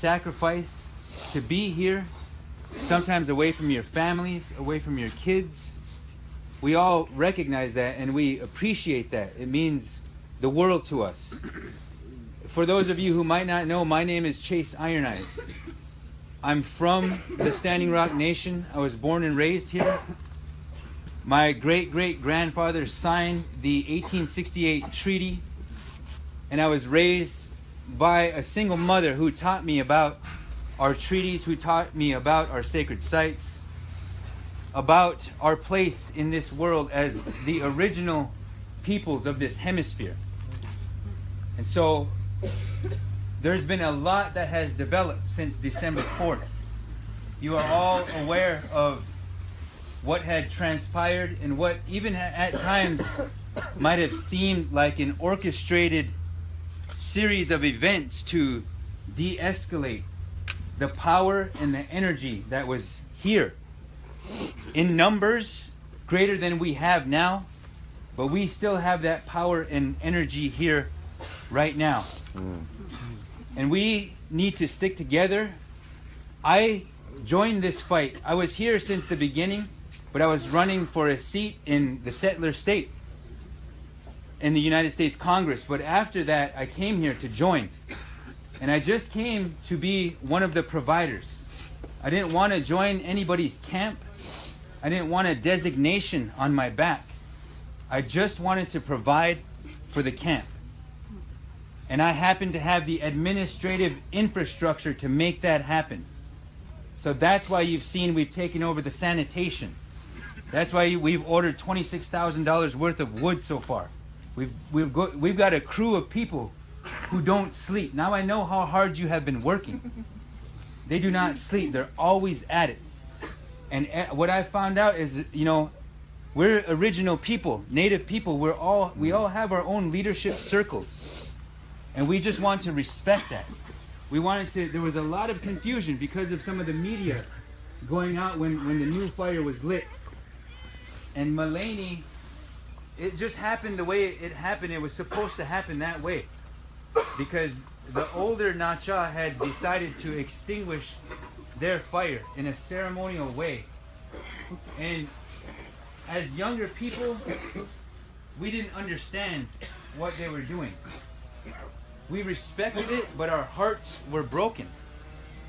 sacrifice to be here, sometimes away from your families, away from your kids. We all recognize that and we appreciate that. It means the world to us. For those of you who might not know, my name is Chase Iron Eyes. I'm from the Standing Rock Nation. I was born and raised here. My great-great-grandfather signed the 1868 treaty, and I was raised by a single mother who taught me about our treaties, who taught me about our sacred sites, about our place in this world as the original peoples of this hemisphere. And so there's been a lot that has developed since December 4th. You are all aware of what had transpired and what even at times might have seemed like an orchestrated series of events to de-escalate the power and the energy that was here in numbers greater than we have now, but we still have that power and energy here right now. And we need to stick together. I joined this fight. I was here since the beginning, but I was running for a seat in the settler state in the United States Congress. But after that, I came here to join. And I just came to be one of the providers. I didn't want to join anybody's camp. I didn't want a designation on my back. I just wanted to provide for the camp. And I happen to have the administrative infrastructure to make that happen. So that's why you've seen we've taken over the sanitation. That's why we've ordered $26,000 worth of wood so far. We've got a crew of people who don't sleep. Now I know how hard you have been working. They do not sleep. They're always at it. And what I found out is, you know, we're original people, native people. We all have our own leadership circles. And we just want to respect that. There was a lot of confusion because of some of the media going out when the new fire was lit. And Mulaney, it just happened the way it happened. It was supposed to happen that way. Because the older Nacha had decided to extinguish their fire in a ceremonial way. And as younger people, we didn't understand what they were doing. We respected it, but our hearts were broken.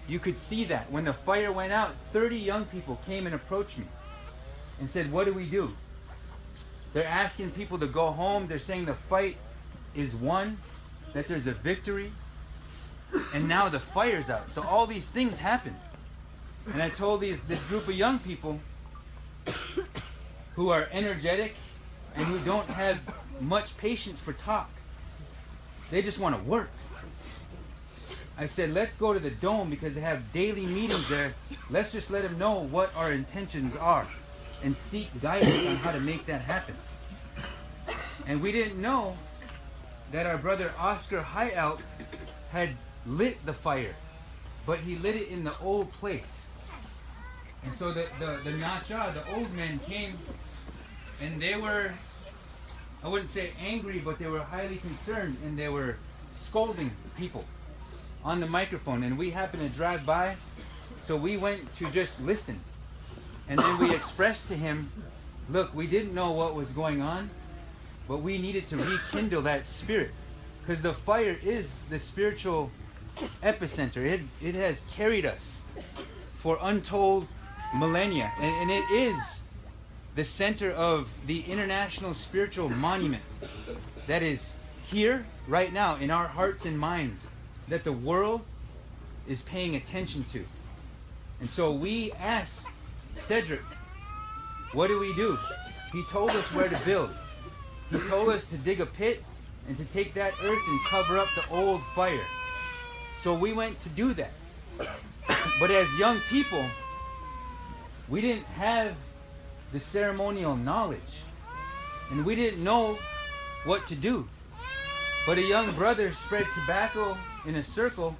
You could see that. When the fire went out, 30 young people came and approached me and said, what do we do? They're asking people to go home. They're saying the fight is won, that there's a victory, and now the fire's out. So all these things happened. And I told this group of young people who are energetic and who don't have much patience for talk. They just want to work. I said, let's go to the dome because they have daily meetings there. Let's just let them know what our intentions are and seek guidance on how to make that happen. And we didn't know that our brother Oscar Highelt had lit the fire, but he lit it in the old place. And so the Nacha, the old men, came and they were, I wouldn't say angry, but they were highly concerned, and they were scolding people on the microphone. And we happened to drive by, so we went to just listen. And then we expressed to him, look, we didn't know what was going on, but we needed to rekindle that spirit. Because the fire is the spiritual epicenter. It has carried us for untold millennia. And it is the center of the international spiritual monument that is here right now in our hearts and minds, that the world is paying attention to. And so we asked Cedric, what do we do? He told us where to build. He told us to dig a pit and to take that earth and cover up the old fire. So we went to do that. But as young people, we didn't have the ceremonial knowledge, and we didn't know what to do. But a young brother spread tobacco in a circle,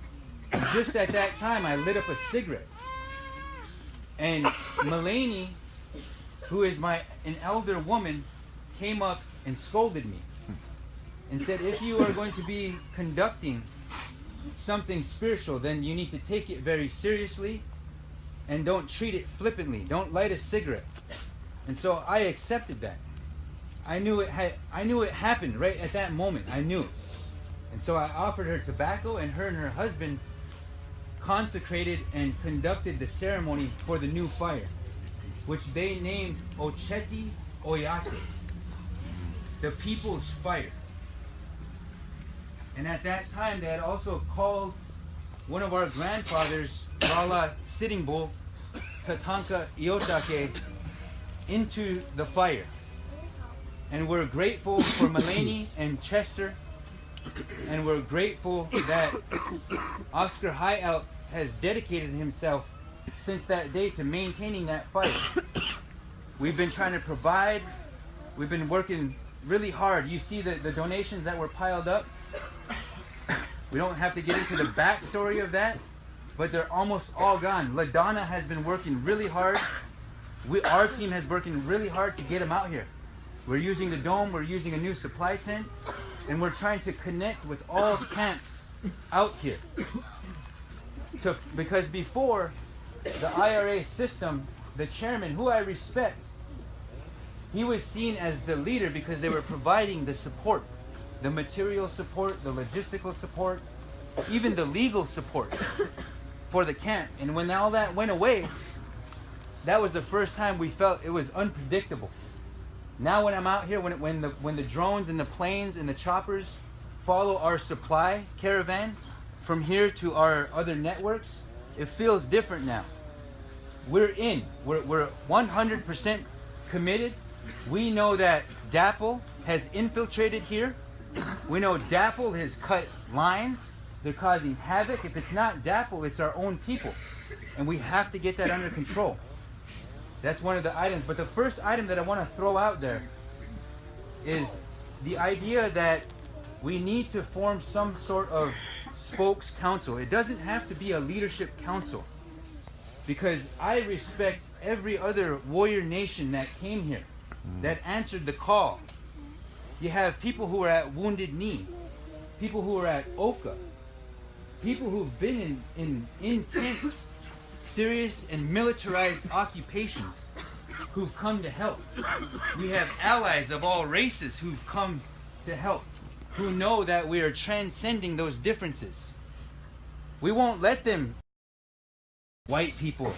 and just at that time I lit up a cigarette. And Mulaney, who is an elder woman, came up and scolded me and said, if you are going to be conducting something spiritual, then you need to take it very seriously and don't treat it flippantly. Don't light a cigarette. And so I accepted that. I knew it happened right at that moment. I knew it. And so I offered her tobacco, and her husband consecrated and conducted the ceremony for the new fire, which they named Oceti Oyate, the people's fire. And at that time, they had also called one of our grandfathers, Lala Sitting Bull, Tatanka Iyotake, into the fire. And we're grateful for Mulaney and Chester, and we're grateful that Oscar Highelt has dedicated himself since that day to maintaining that fire. We've been trying to provide. We've been working really hard. You see the donations that were piled up. We don't have to get into the backstory of that, but they're almost all gone. LaDonna has been working really hard. Our team has working really hard to get them out here. We're using the dome, we're using a new supply tent, and we're trying to connect with all camps out here. Because before, the IRA system, the chairman, who I respect, he was seen as the leader because they were providing the support. The material support, the logistical support, even the legal support for the camp. And when all that went away, that was the first time we felt it was unpredictable. Now when I'm out here, when the drones and the planes and the choppers follow our supply caravan from here to our other networks, it feels different now. We're in. We're 100% committed. We know that DAPL has infiltrated here. We know DAPL has cut lines. They're causing havoc. If it's not DAPL, it's our own people. And we have to get that under control. That's one of the items. But the first item that I want to throw out there is the idea that we need to form some sort of spokes council. It doesn't have to be a leadership council, because I respect every other warrior nation that came here, that answered the call. You have people who are at Wounded Knee, people who are at Oka, people who've been in intense, serious, and militarized occupations who've come to help. We have allies of all races who've come to help, who know that we are transcending those differences. We won't let them, white people,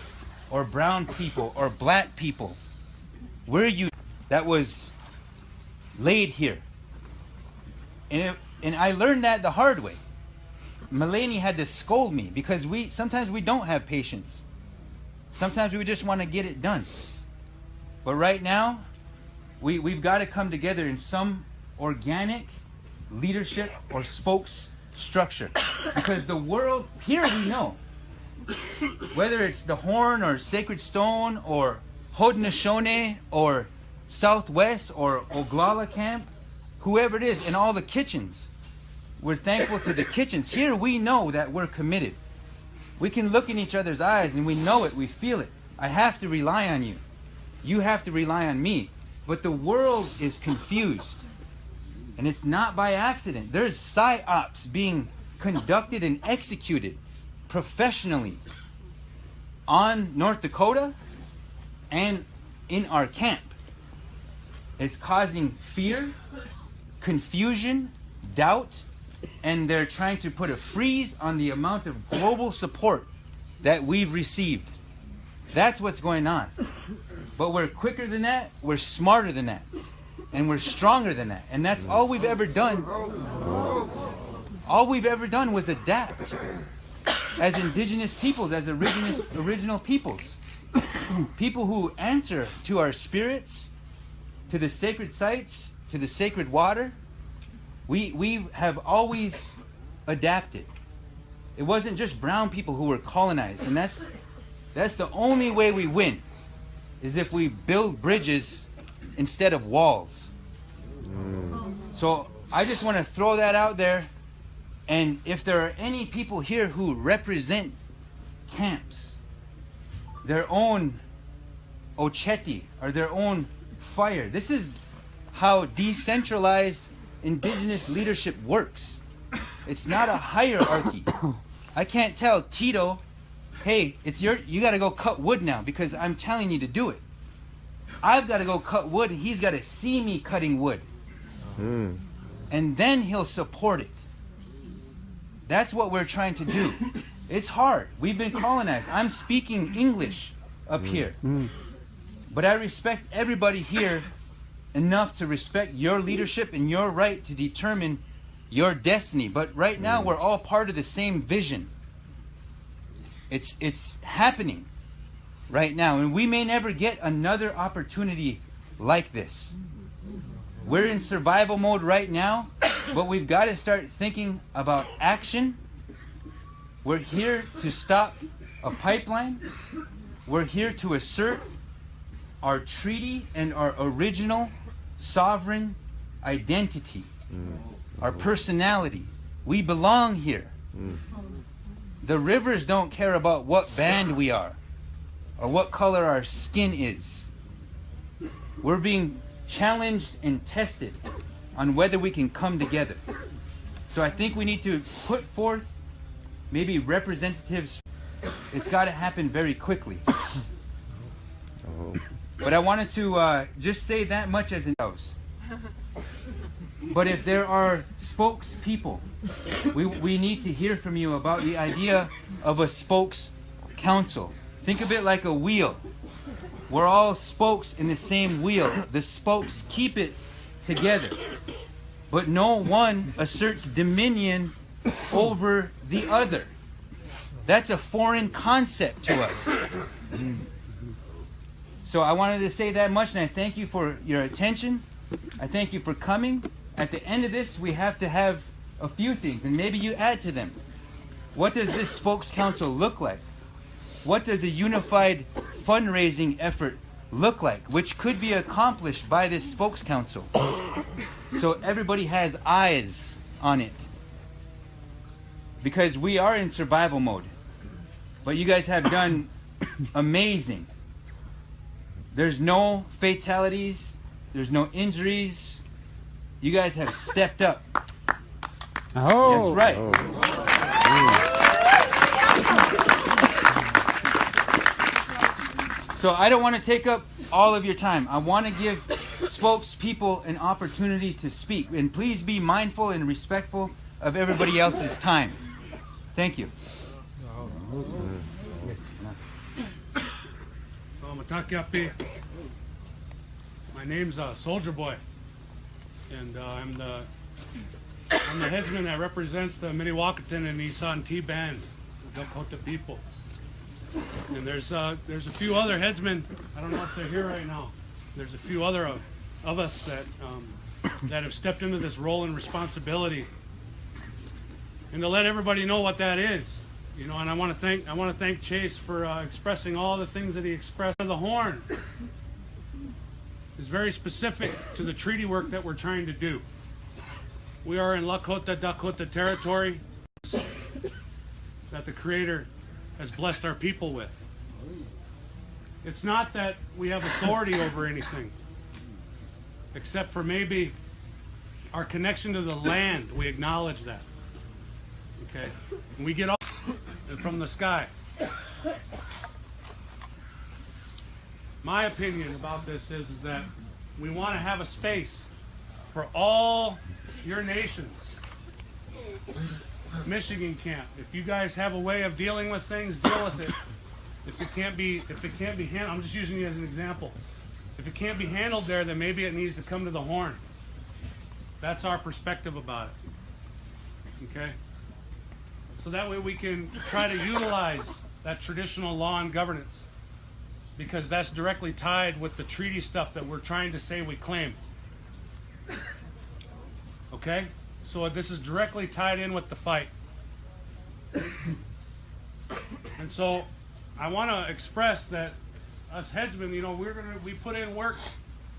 or brown people, or black people. We're you that was laid here. And I learned that the hard way. Mulaney had to scold me because sometimes we don't have patience. Sometimes we just want to get it done. But right now, we've got to come together in some organic leadership or spokes structure. Because the world, here we know, whether it's the Horn or Sacred Stone or Haudenosaunee or Southwest or Oglala Camp, whoever it is, in all the kitchens, we're thankful to the kitchens. Here we know that we're committed. We can look in each other's eyes and we know it, we feel it. I have to rely on you. You have to rely on me. But the world is confused. And it's not by accident. There's psyops being conducted and executed professionally on North Dakota and in our camp. It's causing fear, confusion, doubt, and they're trying to put a freeze on the amount of global support that we've received. That's what's going on. But we're quicker than that, we're smarter than that, and we're stronger than that. And that's all we've ever done. All we've ever done was adapt as indigenous peoples, as original peoples. People who answer to our spirits, to the sacred sites, to the sacred water. We have always adapted. It wasn't just brown people who were colonized, and that's the only way we win, is if we build bridges instead of walls. So I just want to throw that out there, and if there are any people here who represent camps, their own Oceti or their own fire, this is how decentralized indigenous leadership works. It's not a hierarchy. I can't tell Tito, hey, you got to go cut wood now because I'm telling you to do it. I've got to go cut wood and he's got to see me cutting wood. And then he'll support it. That's what we're trying to do. It's hard. We've been colonized. I'm speaking English up here. But I respect everybody here enough to respect your leadership and your right to determine your destiny. But right now we're all part of the same vision. It's happening right now, and we may never get another opportunity like this. We're in survival mode right now, but we've got to start thinking about action. We're here to stop a pipeline. We're here to assert our treaty and our original sovereign identity, our personality. We belong here. The rivers don't care about what band we are or what color our skin is. We're being challenged and tested on whether we can come together. So I think we need to put forth maybe representatives. It's got to happen very quickly. But I wanted to just say that much as it goes. But if there are spokespeople, we need to hear from you about the idea of a spokes council. Think of it like a wheel. We're all spokes in the same wheel. The spokes keep it together. But no one asserts dominion over the other. That's a foreign concept to us. So I wanted to say that much, and I thank you for your attention. I thank you for coming. At the end of this, we have to have a few things, and maybe you add to them. What does this spokes council look like? What does a unified fundraising effort look like, which could be accomplished by this spokes council? So everybody has eyes on it. Because we are in survival mode. But you guys have done amazing. There's no fatalities. There's no injuries. You guys have stepped up. Oh. That's right. So I don't want to take up all of your time. I want to give spokespeople an opportunity to speak. And please be mindful and respectful of everybody else's time. Thank you. My name's Soldier Boy, and I'm the headsman that represents the Mini-Wakaton and Isan T band, the Dakota people. And there's a few other headsmen. I don't know if they're here right now. There's a few other of us that have stepped into this role and responsibility, and to let everybody know what that is. You know, and I want to thank Chase for expressing all the things that he expressed. The horn is very specific to the treaty work that we're trying to do. We are in Lakota Dakota territory that the Creator has blessed our people with. It's not that we have authority over anything, except for maybe our connection to the land. We acknowledge that. Okay? And we get off from the sky. My opinion about this is that we want to have a space for all your nations. Michigan can't. If you guys have a way of dealing with things, deal with it. If it can't be handled, I'm just using you as an example. If it can't be handled there, then maybe it needs to come to the horn. That's our perspective about it. Okay? So that way we can try to utilize that traditional law and governance, because that's directly tied with the treaty stuff that we're trying to say we claim. Okay? So this is directly tied in with the fight. And so I want to express that us headsmen, you know, we put in work.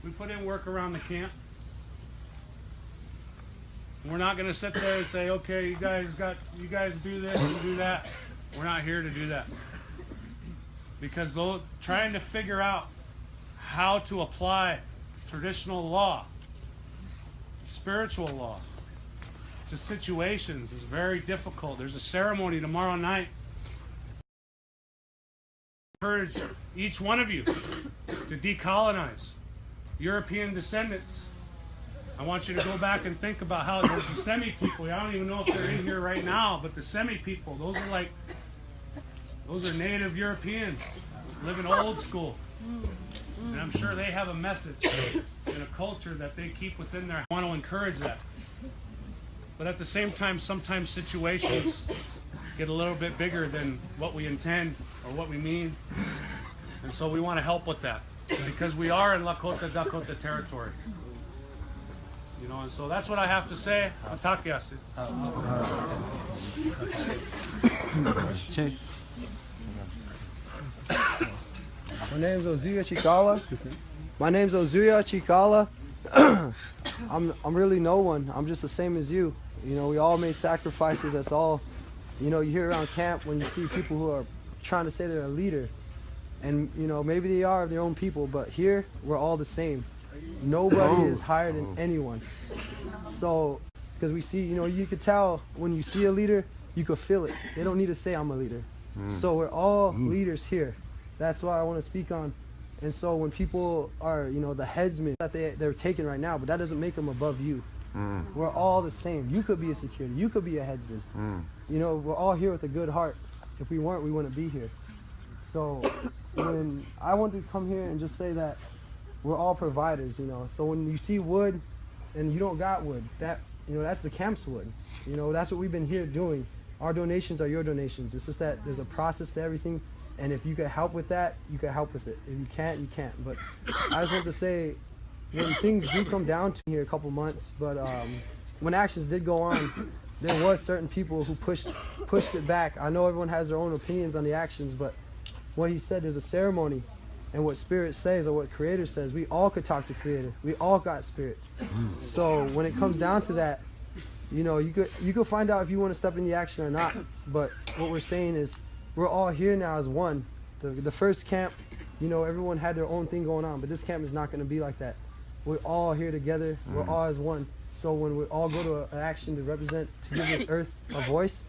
We put in work around the camp. We're not going to sit there and say, okay, you guys do this and do that. We're not here to do that. Because trying to figure out how to apply traditional law, spiritual law, to situations is very difficult. There's a ceremony tomorrow night. I encourage each one of you to decolonize. European descendants, I want you to go back and think about how there's the Semi people. I don't even know if they're in here right now, but the Semi people, those are native Europeans living old school. And I'm sure they have a method and a culture that they keep within their. I want to encourage that. But at the same time, sometimes situations get a little bit bigger than what we intend or what we mean. And so we want to help with that because we are in Lakota Dakota territory. You know, and so that's what I have to say. Atakiasi. My name's Ozuya Chikala. I'm really no one. I'm just the same as you. You know, we all made sacrifices. That's all. You know, you hear around camp when you see people who are trying to say they're a leader. And, you know, maybe they are their own people, but here we're all the same. Nobody is higher than anyone. So, because we see, you know, you could tell when you see a leader, you could feel it. They don't need to say I'm a leader. So we're all leaders here. That's why I want to speak on. And so when people are, you know, the headsmen that they're taking right now, but that doesn't make them above you. We're all the same. You could be a security. You could be a headsman. You know, we're all here with a good heart. If we weren't, we wouldn't be here. So when I want to come here and just say that we're all providers, you know. So when you see wood and you don't got wood, that, you know, that's the camp's wood. You know, that's what we've been here doing. Our donations are your donations. It's just that there's a process to everything. And if you can help with that, you can help with it. If you can't, you can't. But I just want to say, when things do come down to here a couple months, but when actions did go on, there was certain people who pushed it back. I know everyone has their own opinions on the actions, but what he said, there's a ceremony, and what Spirit says or what Creator says, we all could talk to Creator. We all got spirits. So when it comes down to that, you know, you could find out if you want to step in the action or not. But what we're saying is, we're all here now as one. The first camp, you know, everyone had their own thing going on, but this camp is not going to be like that. We're all here together. We're all as one. So when we all go to an action to represent, to give this earth a voice,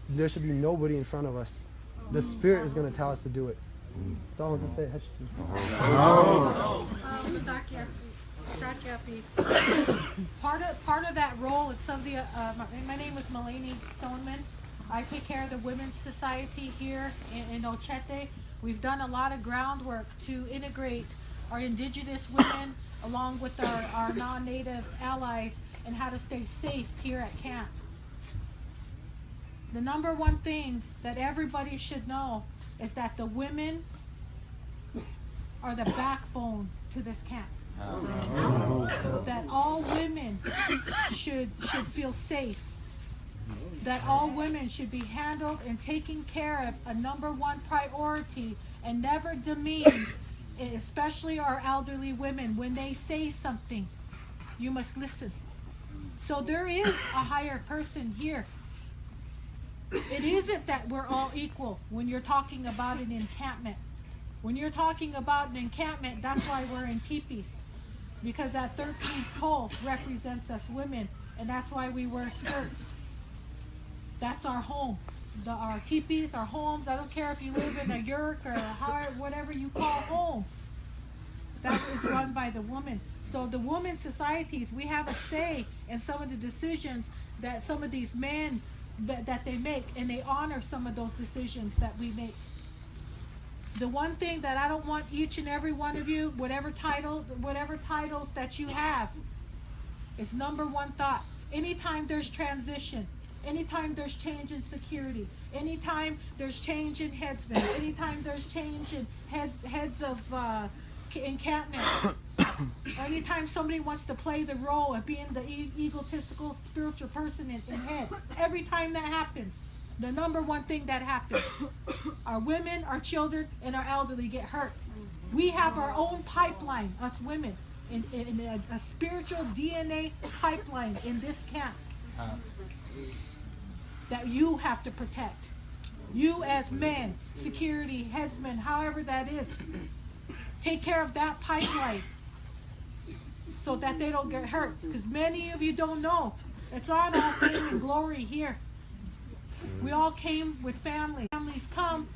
there should be nobody in front of us. The Spirit is going to tell us to do it. That's all I want to say. Part of that role, it's some of the, my name is Melanie Stoneman. I take care of the Women's Society here in Oceti. We've done a lot of groundwork to integrate our indigenous women along with our non-native allies and how to stay safe here at camp. The number one thing that everybody should know is that the women are the backbone to this camp. That all women should feel safe. That all women should be handled and taken care of, a number one priority, and never demeaned, especially our elderly women. When they say something, you must listen. So there is a higher person here. It isn't that we're all equal when you're talking about an encampment. When you're talking about an encampment, that's why we're in teepees. Because that 13th pole represents us women, and that's why we wear skirts. That's our home. Our teepees, our homes. I don't care if you live in a yurt or a heart, whatever you call home. That is run by the woman. So the women's societies, we have a say in some of the decisions that some of these men that they make, and they honor some of those decisions that we make. The one thing that I don't want each and every one of you, whatever titles that you have, is number one thought. Anytime there's transition, anytime there's change in security, anytime there's change in headsmen, anytime there's change in heads of encampments, anytime somebody wants to play the role of being the egotistical spiritual person in head, every time that happens, the number one thing that happens, our women, our children, and our elderly get hurt. We have our own pipeline, us women, in a spiritual DNA pipeline in this camp that you have to protect. You as men, security, headsmen, however that is, take care of that pipeline so that they don't get hurt. Because many of you don't know It's not all fame and glory here. We all came with family. Families come